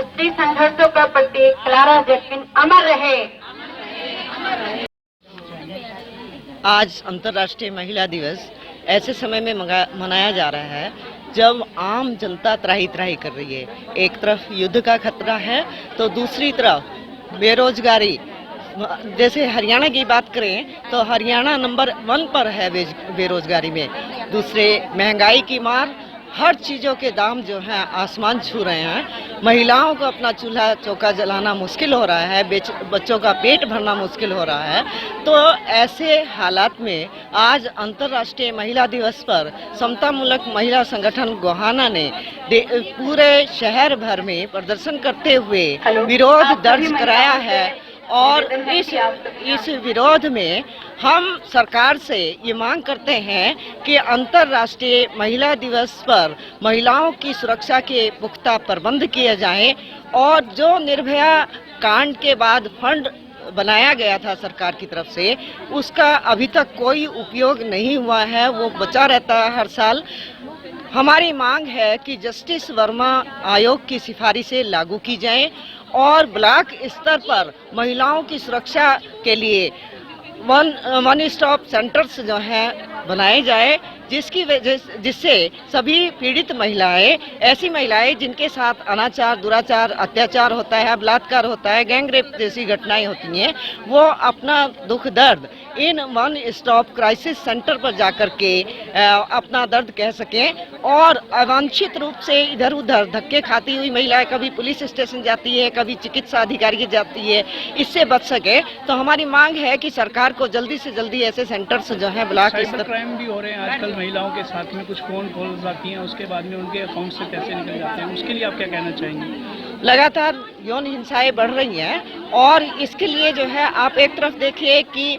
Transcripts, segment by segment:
स्त्री संघर्षों का प्रतीक क्लारा जैक्लिन अमर रहे। आज अंतर्राष्ट्रीय महिला दिवस ऐसे समय में मनाया जा रहा है जब आम जनता त्राही त्राही कर रही है। एक तरफ युद्ध का खतरा है तो दूसरी तरफ बेरोजगारी। जैसे हरियाणा की बात करें तो हरियाणा नंबर 1 पर है बेरोजगारी में। दूसरे महंगाई की मार, हर चीज़ों के दाम जो हैं आसमान छू रहे हैं। महिलाओं को अपना चूल्हा चौका जलाना मुश्किल हो रहा है, बच्चों का पेट भरना मुश्किल हो रहा है। तो ऐसे हालात में आज अंतर्राष्ट्रीय महिला दिवस पर समतामूलक महिला संगठन गोहाना ने पूरे शहर भर में प्रदर्शन करते हुए विरोध दर्ज कराया है। और इस विरोध में हम सरकार से ये मांग करते हैं कि अंतर्राष्ट्रीय महिला दिवस पर महिलाओं की सुरक्षा के पुख्ता प्रबंध किए जाएं और जो निर्भया कांड के बाद फंड बनाया गया था सरकार की तरफ से, उसका अभी तक कोई उपयोग नहीं हुआ है, वो बचा रहता है हर साल। हमारी मांग है कि जस्टिस वर्मा आयोग की सिफारिशें लागू की जाएं और ब्लॉक स्तर पर महिलाओं की सुरक्षा के लिए वन स्टॉप सेंटर्स जो हैं बनाए जाए, जिससे सभी पीड़ित महिलाएं, ऐसी महिलाएं जिनके साथ अनाचार, दुराचार, अत्याचार होता है, बलात्कार होता है, गैंग रेप जैसी घटनाएं होती हैं, वो अपना दुख दर्द in one stop crisis centre पर जाकर के अपना दर्द कह सकें। और अवांछित रूप से इधर उधर धक्के खाती हुई महिलाएं कभी पुलिस स्टेशन जाती है, कभी चिकित्सा अधिकारी के जाती है, इससे बच सके। तो हमारी मांग है कि सरकार को जल्दी से जल्दी ऐसे सेंटर्स जो हैं ब्लॉक साइबर क्राइम भी हो रहे हैं आजकल, महिलाओं के साथ में कुछ फोन कॉल जाती हैं, उसके बाद में उनके अकाउंट से पैसे निकल जाते हैं, उसके लिए आप क्या कहना चाहेंगे? लगातार यौन हिंसाएं बढ़ रही हैं और इसके लिए जो है आप एक तरफ देखिए कि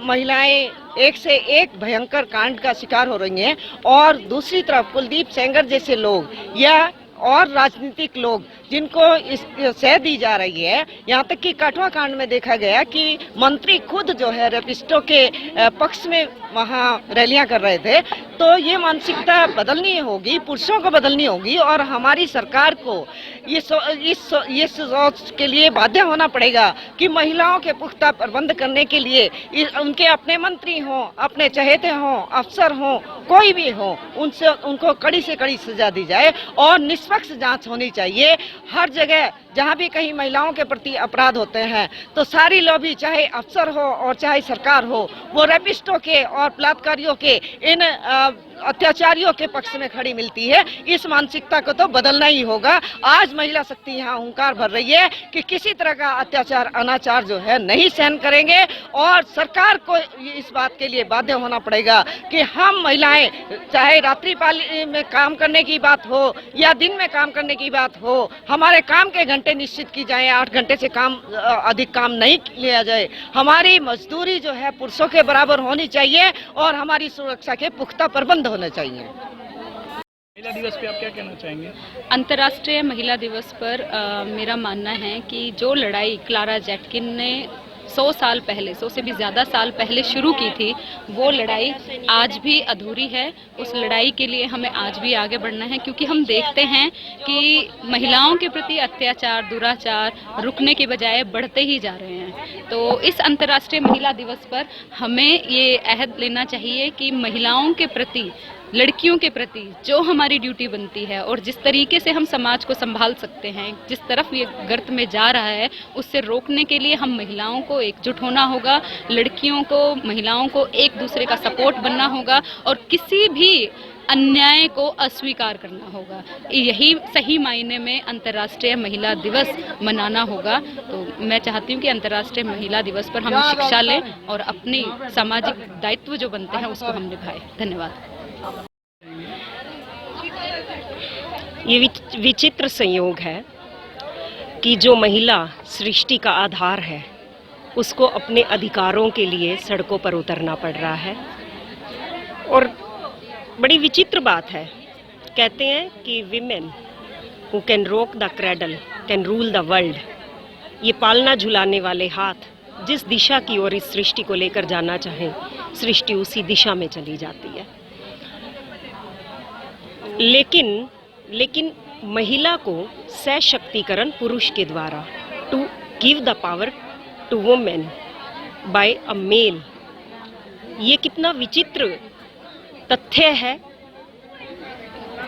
महिलाएं एक से एक भयंकर कांड का शिकार हो रही हैं और दूसरी तरफ कुलदीप सेंगर जैसे लोग या और राजनीतिक लोग जिनको इस सह दी जा रही है। यहाँ तक कि काठवा कांड में देखा गया कि मंत्री खुद जो है रेपिस्टों के पक्ष में वहाँ रैलियां कर रहे थे। तो ये मानसिकता बदलनी होगी, पुरुषों को बदलनी होगी और हमारी सरकार को ये सोच के लिए बाध्य होना पड़ेगा कि महिलाओं के पुख्ता प्रबंध करने के लिए उनके अपने मंत्री हों, अपने चहेते हों, अफसर हों, कोई भी हो, उनको कड़ी से कड़ी सजा दी जाए और निष्पक्ष जांच होनी चाहिए। हर जगह जहां भी कहीं महिलाओं के प्रति अपराध होते हैं तो सारी लॉबी, चाहे अफसर हो और चाहे सरकार हो, वो रेपिस्टों के और बलात्कारियों के, इन अत्याचारियों के पक्ष में खड़ी मिलती है। इस मानसिकता को तो बदलना ही होगा। आज महिला शक्ति यहाँ हुंकार भर रही है कि किसी तरह का अत्याचार, अनाचार जो है नहीं सहन करेंगे और सरकार को इस बात के लिए बाध्य होना पड़ेगा कि हम महिलाएं, चाहे रात्रिपाली में काम करने की बात हो या दिन में काम करने की बात हो, हमारे काम के घंटे निश्चित की जाए, 8 घंटे से अधिक काम नहीं लिया जाए। हमारी मजदूरी जो है पुरुषों के बराबर होनी चाहिए और हमारी सुरक्षा के पुख्ता प्रबंध होने चाहिए। महिला दिवस पे आप क्या कहना चाहेंगे? अंतर्राष्ट्रीय महिला दिवस पर मेरा मानना है कि जो लड़ाई क्लारा जैटकिन ने 100 साल पहले, 100 से भी ज़्यादा साल पहले शुरू की थी, वो लड़ाई आज भी अधूरी है। उस लड़ाई के लिए हमें आज भी आगे बढ़ना है क्योंकि हम देखते हैं कि महिलाओं के प्रति अत्याचार, दुराचार रुकने के बजाय बढ़ते ही जा रहे हैं। तो इस अंतर्राष्ट्रीय महिला दिवस पर हमें ये अहद लेना चाहिए कि महिलाओं के प्रति, लड़कियों के प्रति जो हमारी ड्यूटी बनती है और जिस तरीके से हम समाज को संभाल सकते हैं, जिस तरफ ये गर्त में जा रहा है, उससे रोकने के लिए हम महिलाओं को एकजुट होना होगा, लड़कियों को, महिलाओं को एक दूसरे का सपोर्ट बनना होगा और किसी भी अन्याय को अस्वीकार करना होगा। यही सही मायने में अंतर्राष्ट्रीय महिला दिवस मनाना होगा। तो मैं चाहती हूँ कि अंतर्राष्ट्रीय महिला दिवस पर हम शिक्षा लें और अपनी सामाजिक दायित्व जो बनते हैं उसको हम निभाएं। धन्यवाद। ये विचित्र संयोग है कि जो महिला सृष्टि का आधार है उसको अपने अधिकारों के लिए सड़कों पर उतरना पड़ रहा है। और बड़ी विचित्र बात है, कहते हैं कि विमेन हु कैन रोक the cradle can rule the world. ये पालना झुलाने वाले हाथ जिस दिशा की ओर इस सृष्टि को लेकर जाना चाहें, सृष्टि उसी दिशा में चली जाती है। लेकिन महिला को सशक्तिकरण पुरुष के द्वारा, to give the power to women by a male, ये कितना विचित्र तथ्य है,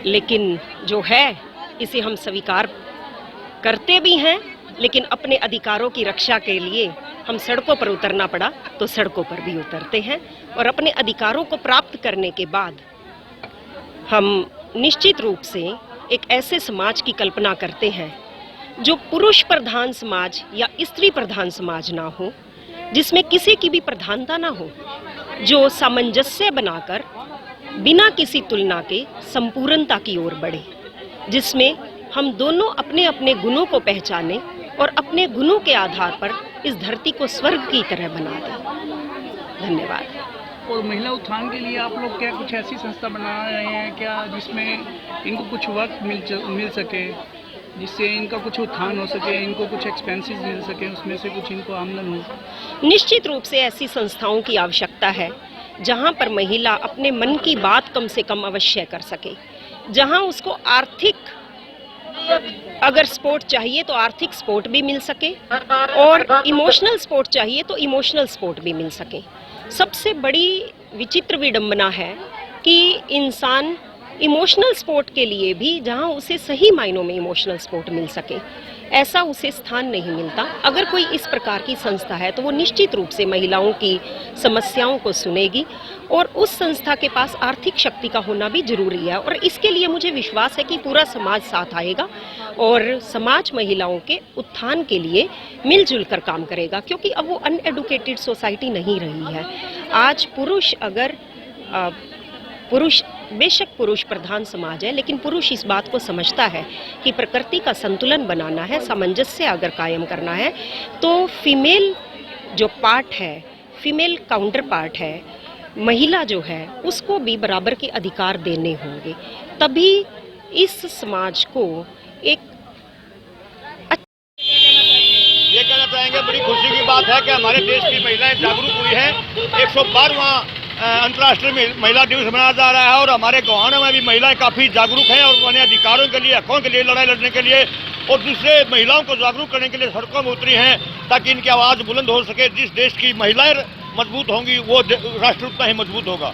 लेकिन जो है इसे हम स्वीकार करते भी हैं। लेकिन अपने अधिकारों की रक्षा के लिए हम सड़कों पर उतरना पड़ा तो सड़कों पर भी उतरते हैं, और अपने अधिकारों को प्राप्त करने के बाद हम निश्चित रूप से एक ऐसे समाज की कल्पना करते हैं जो पुरुष प्रधान समाज या स्त्री प्रधान समाज ना हो, जिसमें किसी की भी प्रधानता ना हो, जो सामंजस्य बनाकर बिना किसी तुलना के संपूर्णता की ओर बढ़े, जिसमें हम दोनों अपने अपने गुणों को पहचाने और अपने गुणों के आधार पर इस धरती को स्वर्ग की तरह बना दें। धन्यवाद। और महिला उत्थान के लिए आप लोग क्या कुछ ऐसी संस्था बना रहे हैं क्या, जिसमें इनको कुछ वक्त मिल सके, जिससे इनका कुछ उत्थान हो सके, इनको कुछ एक्सपेंसेस मिल सके, उसमें से कुछ इनको आमदन हो? निश्चित रूप से ऐसी संस्थाओं की आवश्यकता है जहां पर महिला अपने मन की बात कम से कम अवश्य कर सके, जहां उसको आर्थिक, अगर सपोर्ट चाहिए तो आर्थिक सपोर्ट भी मिल सके, और इमोशनल सपोर्ट चाहिए तो इमोशनल सपोर्ट भी मिल सके। सबसे बड़ी विचित्र विडंबना है कि इंसान इमोशनल सपोर्ट के लिए भी, जहां उसे सही मायनों में इमोशनल सपोर्ट मिल सके, ऐसा उसे स्थान नहीं मिलता। अगर कोई इस प्रकार की संस्था है तो वो निश्चित रूप से महिलाओं की समस्याओं को सुनेगी, और उस संस्था के पास आर्थिक शक्ति का होना भी जरूरी है। और इसके लिए मुझे विश्वास है कि पूरा समाज साथ आएगा और समाज महिलाओं के उत्थान के लिए मिलजुल कर काम करेगा, क्योंकि अब वो अनएडुकेटेड सोसाइटी नहीं रही है। आज पुरुष बेशक पुरुष प्रधान समाज है, लेकिन पुरुष इस बात को समझता है कि प्रकृति का संतुलन बनाना है, सामंजस्य अगर कायम करना है, तो फीमेल जो पार्ट है, फीमेल काउंटर पार्ट है, महिला जो है, उसको भी बराबर के अधिकार देने होंगे। तभी इस समाज को एक ये कहना चाहेंगे, बड़ी खुशी की बात है कि हमारे देश की महिलाएं जागरूक हुई हैं। 112वां अंतर्राष्ट्रीय महिला दिवस मनाया जा रहा है, और हमारे गोहाना में भी महिलाएं काफ़ी जागरूक हैं और अपने अधिकारों के लिए, हकों के लिए लड़ाई लड़ने के लिए और दूसरे महिलाओं को जागरूक करने के लिए सड़कों में उतरी हैं, ताकि इनकी आवाज़ बुलंद हो सके। जिस देश की महिलाएं मजबूत होंगी वो राष्ट्र उतना ही मजबूत होगा।